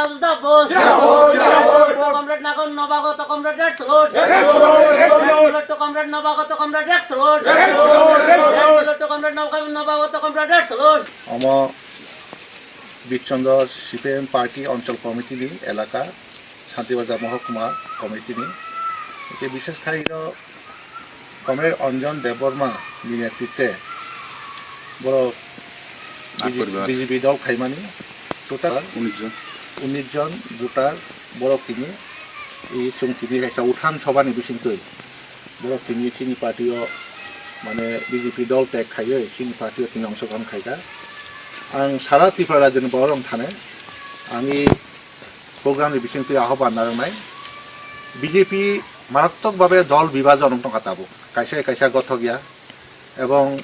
Muzdafar. Comrade Nagar Navagat, Comrade Red Salute. To Comrade Navagat, Comrade Red Salute. To Comrade Navagat, Comrade Red Salute. আমার বিকচন্দ্র CPM party অঞ্চল কমিটিনি এলাকা শান্তিবাজার মহকুমা কমিটিনি এতে বিশেষ খাই কমরেড অঞ্জন দেববর্মা নেতৃত্বে বড় বিজেপি দল খাইমানি টোটাল 19 জন ভোটার বড় তিনি এই চংচিনি খাইছা উঠান সভানি বিসিংতই বড় তিনি চিনি পার্টিও মানে বিজেপি দল ত্যাগ খাইयो চিনি পার্টিও তিনি অংশগ্রহণ খাইকা आं सारा त्रिपुरा राज्योनि बरं थाने आंनि प्रग्रामनि बिथिंथिं आह्वान नाजानाय बिजेपि मारात्मकभावे दल विभाजन दंखाताबो खायसे खायसे गथ गैया एवं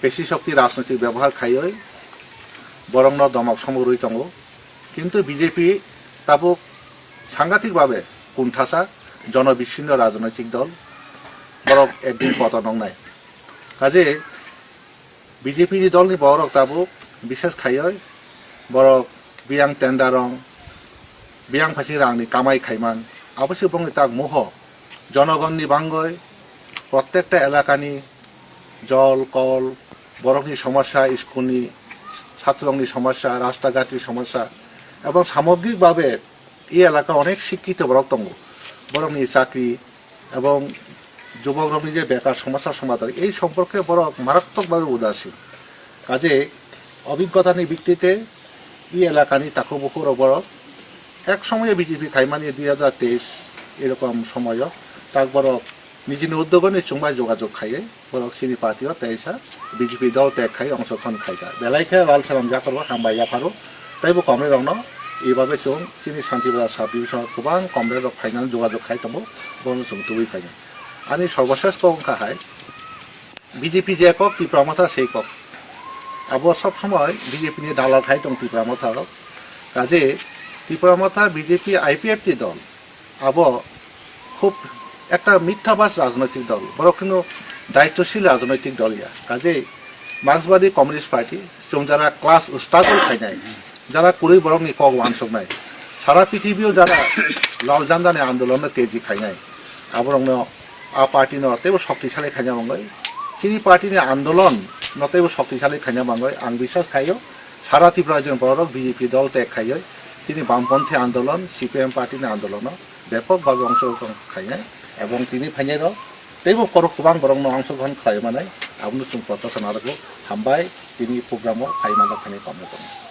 पेशी शक्ति राजनैतिक व्यवहार खायै बरंनो दमक समरुई दङ किन्तु बिजेपि ताबुक सांघातिकभावे कुंठासा जनबिच्छिन्न राजनैतिक दल बरं एकदिन पतन नंनाय काजे बिजेपि दलनि बरक ताबुक বিশেষ খাইয় বড় বিয়াং টেন্ডারং বিয়াং ফাঁসি রাংনি কামাই খাইমান অবশ্যই বঙ্গে তাক মোহ জনগণনি বাঙ্গয় প্রত্যেকটা এলাকানি জল কল বরফনি সমস্যা স্কুলনি ছাত্রংনি সমস্যা রাস্তাঘাটের সমস্যা এবং সামগ্রিকভাবে এই এলাকা অনেক শিক্ষিত বরক দङ বরফনি চাকরি এবং যুবকরনি যে বেকার সমস্যার সমাধান এই সম্পর্কে বড় মারাত্মকভাবে উদাসীন কাজে অভিজ্ঞতানি ভিত্তিতে এই এলাকানি তাকুবুকুর বড় এক সময়ে বিজেপি খাইমানি 2023 এরকম সময় তাক বড় নিজের উদ্যোগনি চুমাই যোগাযোগ খাইয়ে বড় চিনি পার্টিও তাইসা বিজেপি দল ত্যাগ খাই অংশগ্রহণ খাইকা বেলাইখা লাল সালাম যা করবো হামবাইয়া ফারো তাইবো কমরেড রং এইভাবে চং চিনি শান্তিবাজার সাব ডিভিশন গোबां কমরেড ফাইনাল যোগাযোগ খাই দङ বড় চং তুই ফাইনা আনি সর্বশেষ কংকা হাই বিজেপি যে কক ত্রিপুরা মাথা সেই কক अब सब समय বিজেপি নিয়ে দালাল খাই दं ত্রিপুরা মাথার কাজে ত্রিপুরা মাথা বিজেপি আইপিএফটি দল अब খুব একটা মিথ্যাবাস রাজনৈতিক দল বড় কিন্তু দায়িত্বশীল রাজনৈতিক দল ইয়া কাজে মার্ক্সবাদী কমিউনিস্ট পার্টি जों যারা ক্লাস স্ট্রাগল খাইনাই যারা কুড়ি বরংনি কক ওয়ানসক নাই সারা পৃথিবীও যারা লাল জান্দানি আন্দোলন তেজি খাইনাই আবরংনো आ पार्टी नतेबो शक्तिशाली खाइना बांगय चिनी पार्टी आंदोलन नतेबो शक्तिशाली खाइना बांगय आं विश्वास खायो सारा त्रिपुरा राज्योनि बरक बिजेपि दल ত্যাগ खाइयो चिनी बामपन्थी आंदोलन सीपीएम पार्टी आंदोलन व्यापकभावे अंशग्रहण खाइनाय एवं तिनि फाइनाय तेबो गोबां बरंनो अंशग्रहण खालामनाय आबुनो जों प्रत्याशा नाजागौ हामबाय तिनि प्रग्रामाव फाइनाल खाइनाय खालामनो